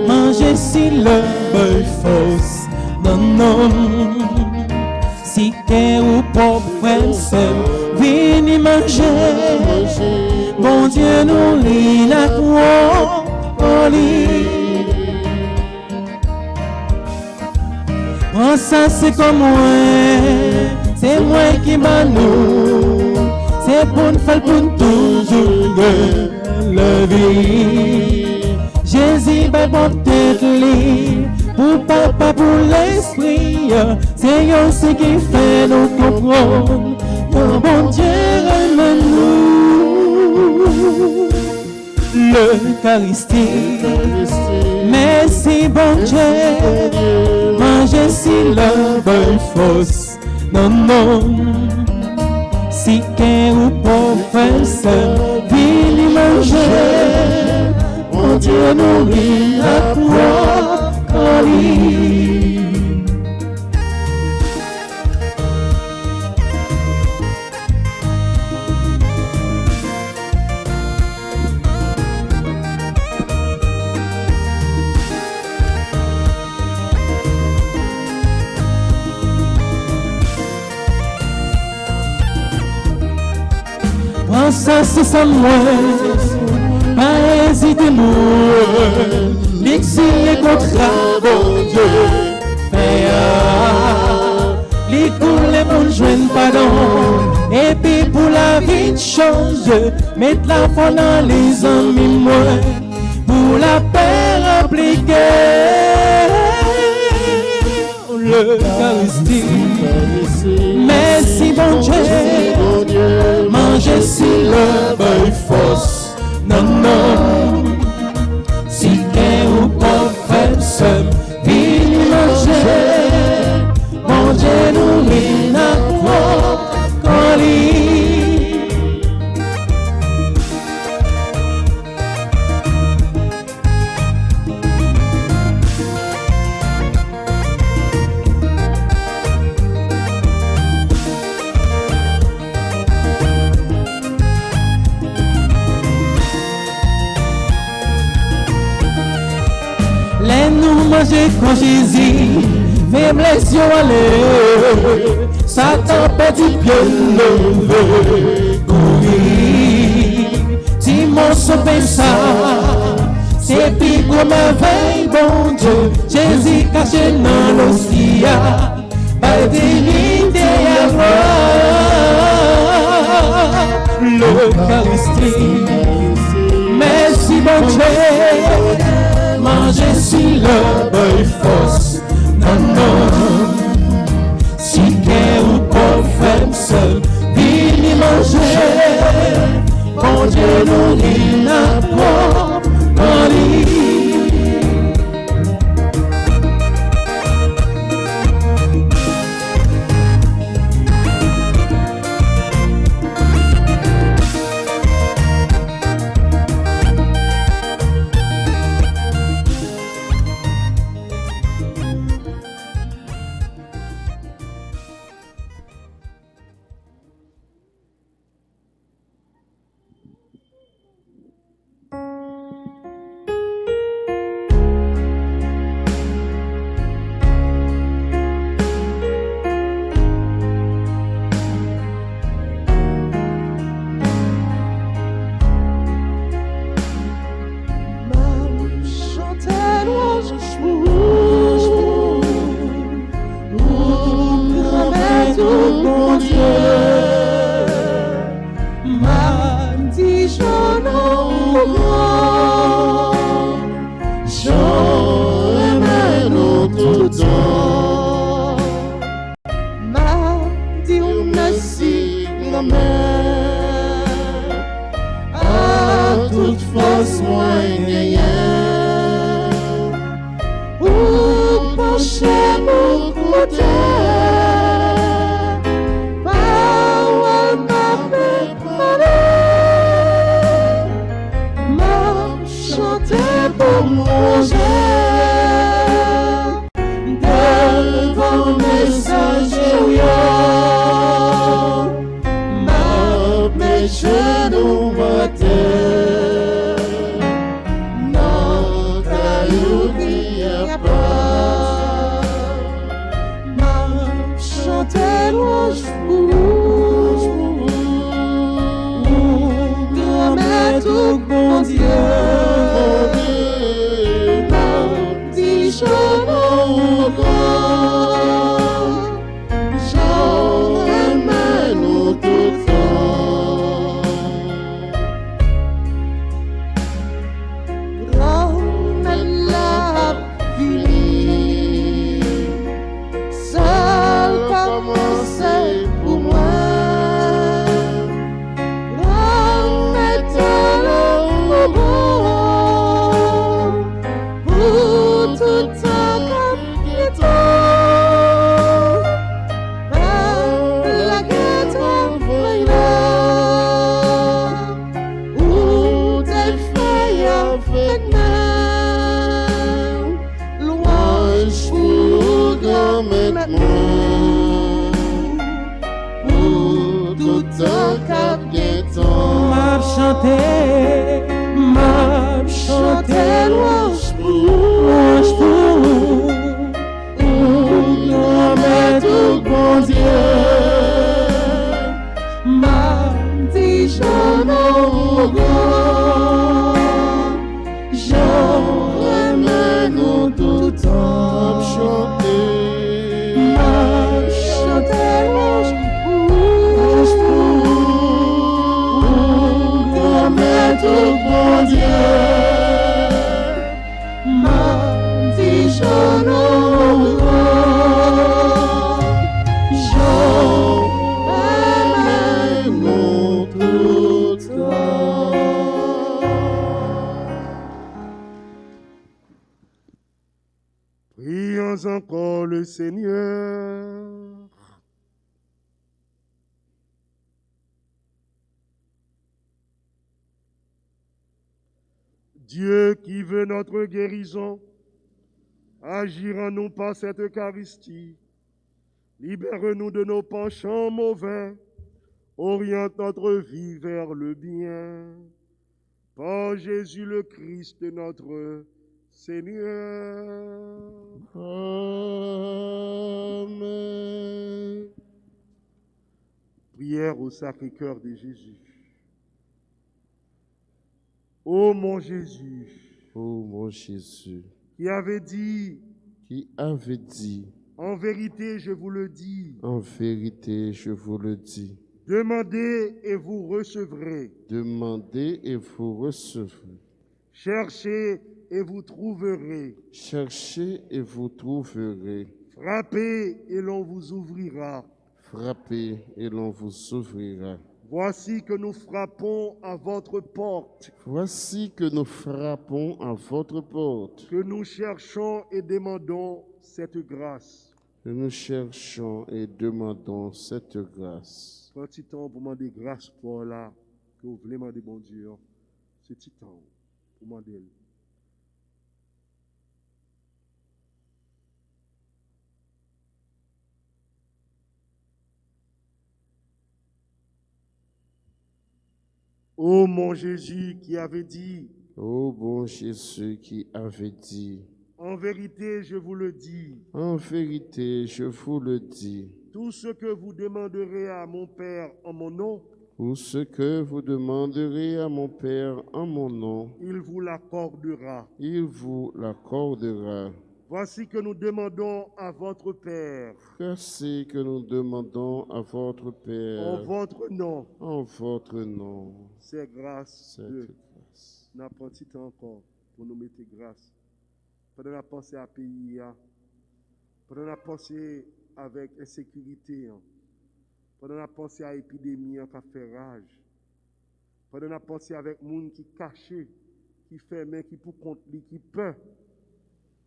manger si le bœuf fausse, non, non. Si que ou pauvre seul, venez manger, bon Dieu nous lit la croix, on lit. Oh ça c'est comme moi, c'est moi qui m'a nous, c'est pour nous faire pour toujours la vie. Jésus va porter lit pour papa, pour l'esprit. C'est aussi qui fait nous comprendre que bon Dieu aime nous. L'Eucharistie, merci bon Dieu, manger si le bœuf fausse, non, non. Si qu'un ou pauvre seul, venez manger, mon Dieu nourrit la croix en lit. Ça c'est ça moi, pas hésiter moi, l'exil contre bon Dieu, les couler pour joindre pardon, et puis pour la vie de change, mettre la foi dans les amis moi, pour la paix appliquer, l'Eucharistie, merci bon Dieu, manger si le bœuf fausse, non, non. Si qu'un ou pauvre seul, venez manger, bon Dieu nourrit la croix qu'on lit. Manger quand Jésus, faiblesse yo aller, Satan petit pied levé, courir, si mon sauvé ça, c'est puis comme merveille, bon Dieu, Jésus caché dans l'ostia, par dignité à gloire, l'Eucharistie, merci bon Dieu. Manger si le bœuf fausse, non, non. Si qu'un ou pauvre seul, venez manger, bon Dieu nourrit la croix en lit. Je maintenant, pour tout temps qu'a bien temps. M'a chanté, louange pour non mais tout bon Dieu. M'a dit je n'en j'en remets nous tout temps. M'a chanté, louange pour non mais tout bon Dieu. M'a dit je n'en Prions encore le Seigneur. Dieu qui veut notre guérison, agir en nous par cette Eucharistie. Libère-nous de nos penchants mauvais, oriente notre vie vers le bien. Par Jésus le Christ, notre Seigneur. Amen. Prière au Sacré-Cœur de Jésus. Ô mon Jésus, Ô mon Jésus, qui avait dit, en vérité je vous le dis, en vérité je vous le dis, demandez et vous recevrez, demandez et vous recevrez, cherchez et vous trouverez, cherchez et vous trouverez, frappez et l'on vous ouvrira. frappez et l'on vous ouvrira. Voici que nous frappons à votre porte, Voici que nous frappons à votre porte, que nous cherchons et demandons cette grâce. que nous cherchons et demandons cette grâce. Petit temps pour demander grâce pour là, que vous voulez demander bon Dieu, c'est petit temps pour demander. Ô mon Jésus qui avait dit, Ô bon Jésus qui avait dit, en vérité je vous le dis, en vérité je vous le dis, tout ce que vous demanderez à mon Père en mon nom, tout ce que vous demanderez à mon Père en mon nom, il vous l'accordera. il vous l'accordera. Voici que nous demandons à votre Père, Voici que nous demandons à votre en Père, votre nom, en votre nom, c'est grâce cette de grâce. n'importe temps encore pour nous mettre grâce. Pendant la pensée à pays, pendant la pensée avec insécurité, pendant la pensée à épidémie qui a fait rage, pendant la pensée avec monde qui caché, qui fermé, qui pour contre lui, qui peur,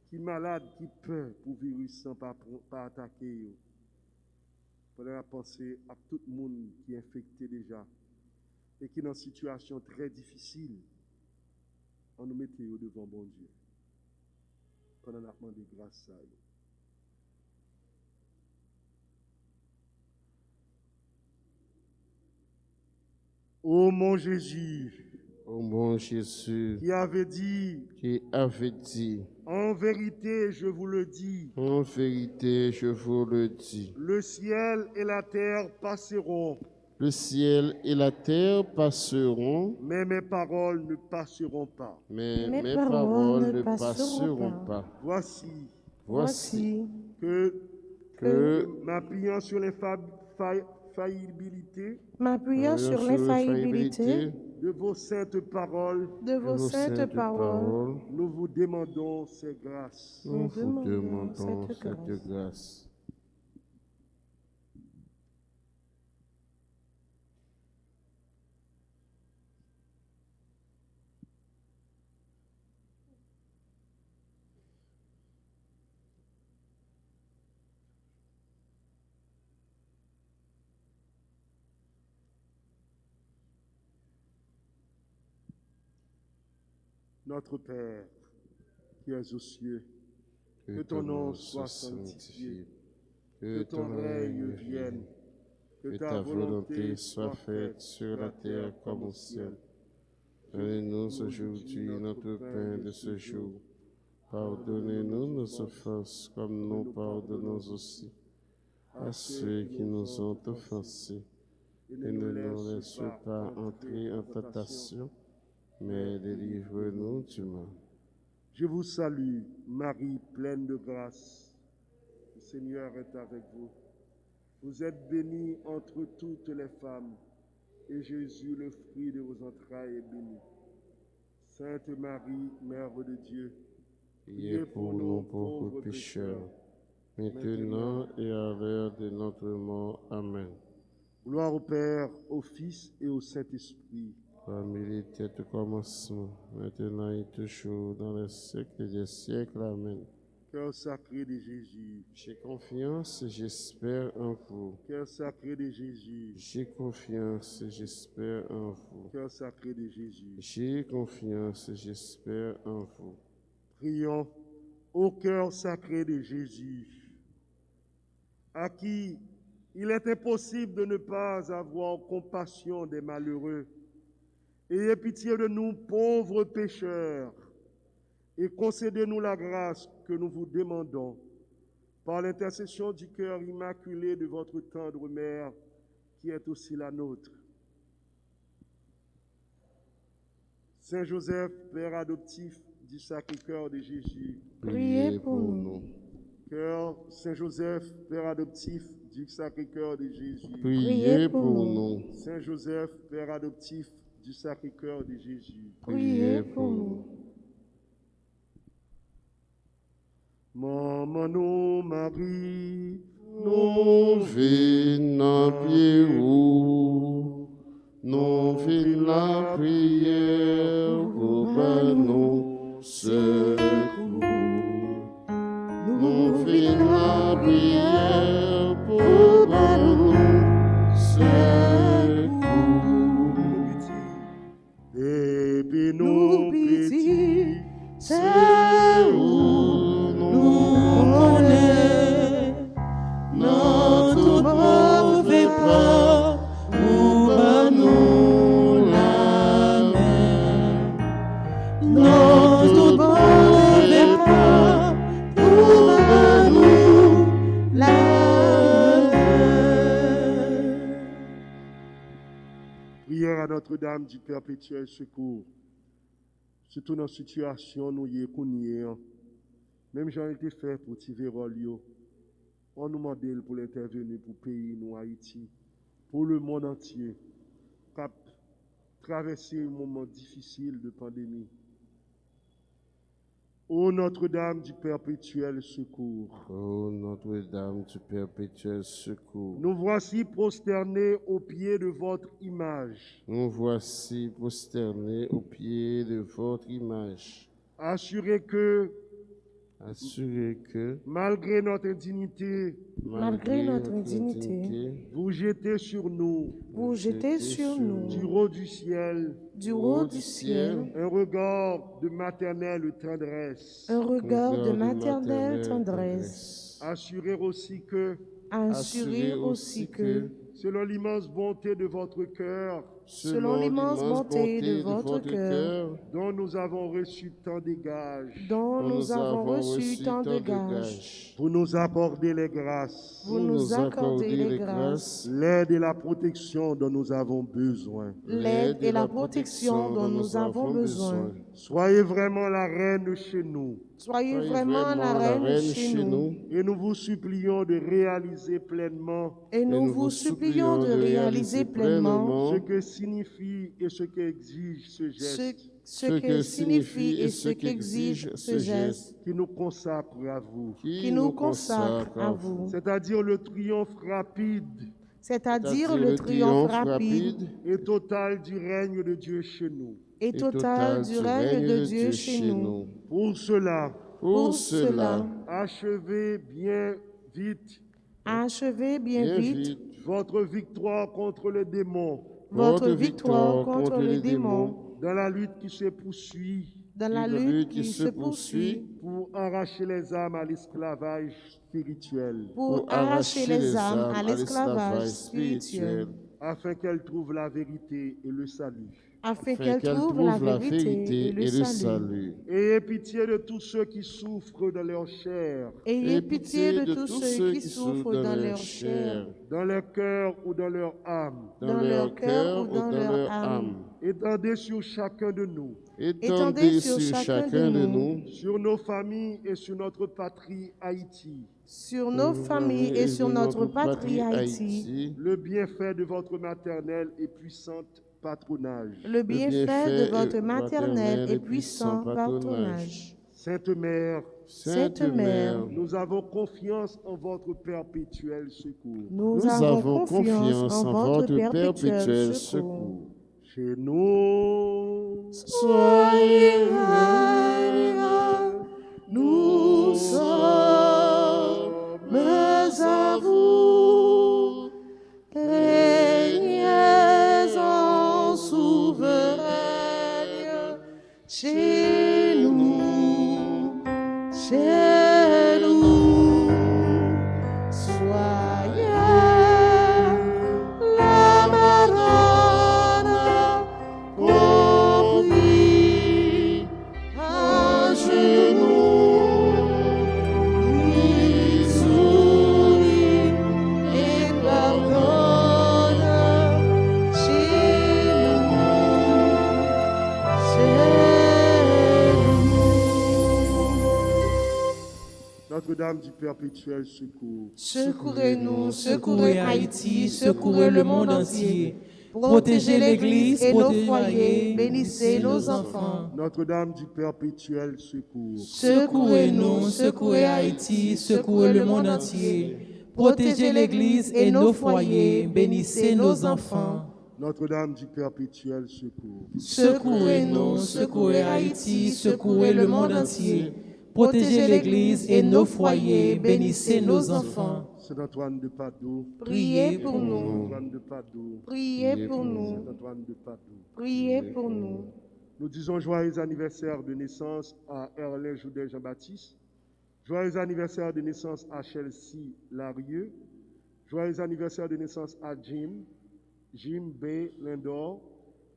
qui malade, qui peur pour virus sans pas attaquer. Pendant la pensée à tout le monde qui est infecté déjà et qui est dans une situation très difficile, on nous mettait devant bon Dieu. Pendant la demande de grâce à eux. Ô mon Jésus, Ô mon Jésus, qui avait dit, en vérité je vous le dis, en vérité je vous le dis, le ciel et la terre passeront, le ciel et la terre passeront, mais mes paroles ne passeront pas. mais Mes mes paroles paroles ne ne passeront passeront pas. Voici Voici que, que, m'appuyant sur l'infaillibilité m'appuyant sur l'infaillibilité de vos saintes paroles, de vos saintes paroles, nous vous demandons ces grâces. nous vous demandons cette cette grâce. Notre Père, qui es aux cieux, que ton nom soit sanctifié, que ton règne vienne, que ta volonté soit faite sur la terre comme au ciel. Donne-nous aujourd'hui notre pain de ce jour. Pardonnez-nous nos offenses comme nous pardonnons aussi à ceux qui nous ont offensés. Et ne nous laisse pas entrer en tentation, mais délivre-nous du mal. Je vous salue, Marie, pleine de grâce. Le Seigneur est avec vous. Vous êtes bénie entre toutes les femmes, et Jésus, le fruit de vos entrailles, est béni. Sainte Marie, Mère de Dieu, Priez pour nous pauvres pécheurs, maintenant et à l'heure de notre mort. Amen. gloire au Père, au Fils et au Saint-Esprit. Comme il était au commencement, maintenant et toujours, dans les siècles des siècles. Amen. Cœur sacré de Jésus, J'ai confiance et j'espère en vous. cœur sacré de Jésus, J'ai confiance et j'espère en vous. cœur sacré de Jésus. J'ai confiance et j'espère en vous. Prions au cœur sacré de Jésus, à qui il est impossible de ne pas avoir compassion des malheureux. Ayez pitié de nous, pauvres pécheurs, et concédez-nous la grâce que nous vous demandons par l'intercession du cœur immaculé de votre tendre mère, qui est aussi la nôtre. Saint Joseph, Père adoptif du Sacré-Cœur de Jésus, Priez pour nous. Cœur Saint Joseph, Père adoptif du Sacré-Cœur de Jésus, Priez pour nous. Saint Joseph, Père adoptif du Sacré-Cœur de Jésus, Priez pour nous. Maman nous Marie, Nous venons pied où, nous venons la prière pour nous secours. Nous venons la prière pour nous secours. et puis Nous nous pitié, C'est c'est où nous nous connaît. Notre mauvais pas, nous nous la main. Notre mauvais pas, nous nous la main. prière à Notre-Dame du perpétuel secours. Surtout dans la situation nous y est, même j'en été fait pour tirer Rolio. On nous demande pour l'intervenir pour le pays, nous, Haïti, pour le monde entier, cap traverser un moment difficile de pandémie. Ô Notre-Dame du perpétuel secours, Ô Notre-Dame du perpétuel secours, nous voici prosternés aux pieds de votre image. nous voici prosternés aux pieds de votre image. Assurés que, Assurez que, malgré notre indignité, Malgré notre indignité, vous jetez sur nous, vous jetez sur nous du haut du ciel, du haut du ciel un regard de maternelle tendresse. un regard de regard maternelle tendresse. Assurez aussi que, Assurez aussi que, selon l'immense bonté de votre cœur, selon l'immense bonté de votre cœur, dont nous avons reçu tant de gages, dont nous avons reçu tant de gages, vous nous accordez les grâces, vous nous accordez les grâces, l'aide et la protection dont nous avons besoin. l'aide et la protection dont nous avons besoin. Soyez vraiment la reine chez nous, Soyez vraiment la reine chez nous, et nous vous supplions de réaliser pleinement et nous vous supplions de réaliser pleinement ce que signifie et ce qu'exige ce geste ce que signifie et ce qu'exige ce geste qui nous consacre à vous, qui nous consacre à vous, c'est-à-dire le triomphe rapide c'est-à-dire le triomphe rapide et total du règne de Dieu chez nous. et total du règne de Dieu chez nous. Pour cela, Pour cela, achevez bien vite achevez bien vite votre victoire contre les démons votre victoire contre les démons dans la lutte qui se poursuit dans la lutte qui se poursuit, pour arracher les âmes à l'esclavage spirituel, pour arracher les âmes à l'esclavage spirituel, afin qu'elles trouvent la vérité et le salut. afin qu'elles trouvent la vérité et le salut. Ayez pitié de tous ceux qui souffrent dans leur chair, Ayez pitié de tous ceux qui souffrent dans leur chair, dans leur cœur ou dans leur âme. dans leur cœur ou dans leur âme. Étendez sur chacun de nous, Étendez sur chacun de nous, sur nos familles et sur notre patrie Haïti, sur nos familles et sur notre patrie Haïti, le bienfait de votre maternelle et puissante patronage. le bienfait de votre maternel et puissant patronage. Sainte Mère, Sainte Mère, nous avons confiance en votre perpétuel secours. nous avons confiance en votre perpétuel secours. Chez nous, Soyez radieux, nous sommes à vous. Régnez en souveraine chez nous, chez nous. Soyez la Madonna compris à genoux, lui sourit et pardonne chez nous. Notre-Dame du perpétuel secours, Secourez-nous, Secourez Haïti, secourez le monde entier. Protégez l'Église et nos protégez foyers, bénissez nos enfants. Notre-Dame du perpétuel secours, Secourez-nous, secourez Haïti, secourez le monde entier. Protégez l'Église et nos foyers, bénissez nos enfants. Notre-Dame du perpétuel secours, Secourez-nous, secourez Haïti, secourez le monde entier. Protégez l'Église et nos foyers, bénissez nos enfants. Saint-Antoine de Padoue, Priez pour nous, Saint-Antoine de Padoue, priez pour nous, Saint-Antoine de Padoue. priez pour nous. Nous disons joyeux anniversaire de naissance à Erlin Joudet Jean-Baptiste, joyeux anniversaire de naissance à Chelsea Larieux, joyeux anniversaire de naissance à Jim B. Lindor,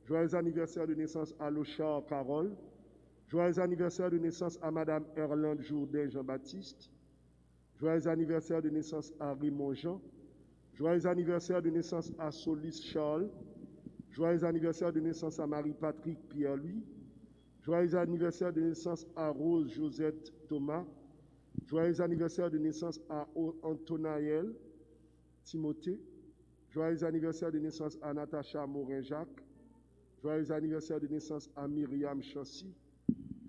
joyeux anniversaire de naissance à Lochard Carole, joyeux anniversaire de naissance à Madame Erland Jourdain Jean-Baptiste, joyeux anniversaire de naissance à Raymond Jean, joyeux anniversaire de naissance à Solis Charles, joyeux anniversaire de naissance à Marie-Patrick Pierre-Louis, joyeux anniversaire de naissance à Rose Josette Thomas, joyeux anniversaire de naissance à Antonaël Timothée, joyeux anniversaire de naissance à Natacha Morin-Jacques, joyeux anniversaire de naissance à Myriam Chancy,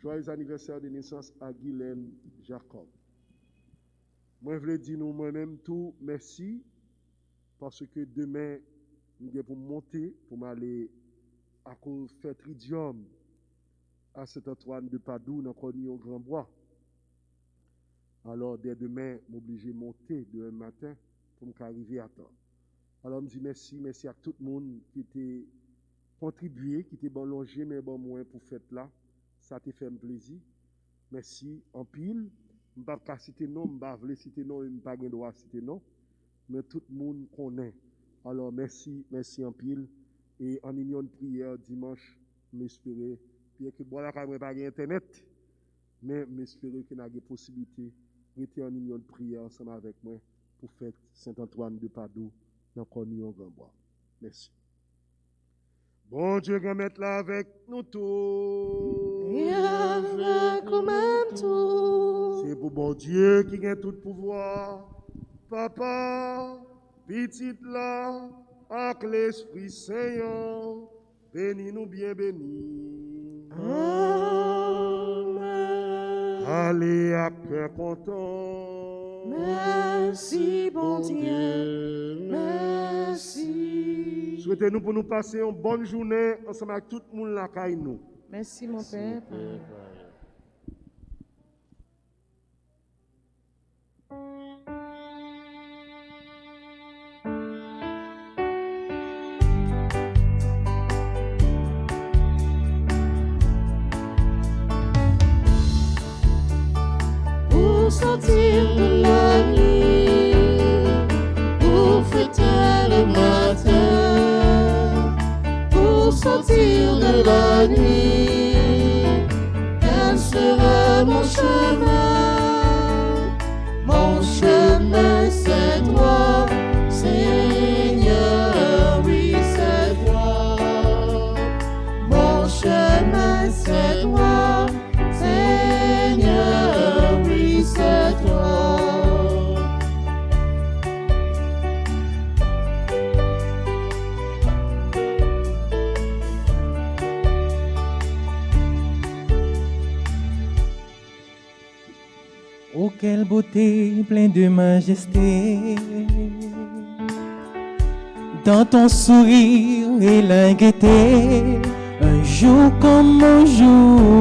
joyeux anniversaire de naissance à Guylaine Jacob. Moi, je veux dire nous moi-même tout merci parce que demain, nous allons monter pour m'aller à cause faire tridium à Saint-Antoine de Padoue dans le Grand Bois. Alors, dès demain, je suis obligé de monter demain matin pour m'arriver à temps. Alors, je me dis merci à tout le monde qui était contribué, qui était bon logé, mais bon moins pour fête là. Ça te fait un plaisir. Merci en pile. Je ne vais pas citer non, je ne vais pas citer non, je ne vais pas droit citer non. Mais tout le monde connaît. Alors merci en pile. Et en union de prière dimanche, m'espérer. Bien que bon là, quand même pas internet, mais m'espérer qu'il y a des possibilités d'être en union de prière ensemble avec moi pour faire Saint-Antoine de Padoue dans le Grand Bois. Merci. Bon Dieu, qu'on mette là avec nous tous. Et avec nous tous. C'est pour bon Dieu qui a tout pouvoir. Papa, petite là, avec l'Esprit Saint, bénis-nous bien bénis. Amen. Allez à cœur content. Merci, bon Dieu. Merci. Souhaitez-nous pour nous passer une bonne journée ensemble avec tout le monde là, nous. Merci, mon Père. sortir de la nuit, pour fêter le matin, pour sortir de la nuit. Quel sera mon chemin? Mon chemin, c'est toi, Seigneur, oui, c'est toi. Mon chemin, c'est toi, Seigneur, oui, c'est toi. Oh, quelle beauté, plein de majesté. Dans ton sourire et la gaieté, un jour comme aujourd'hui.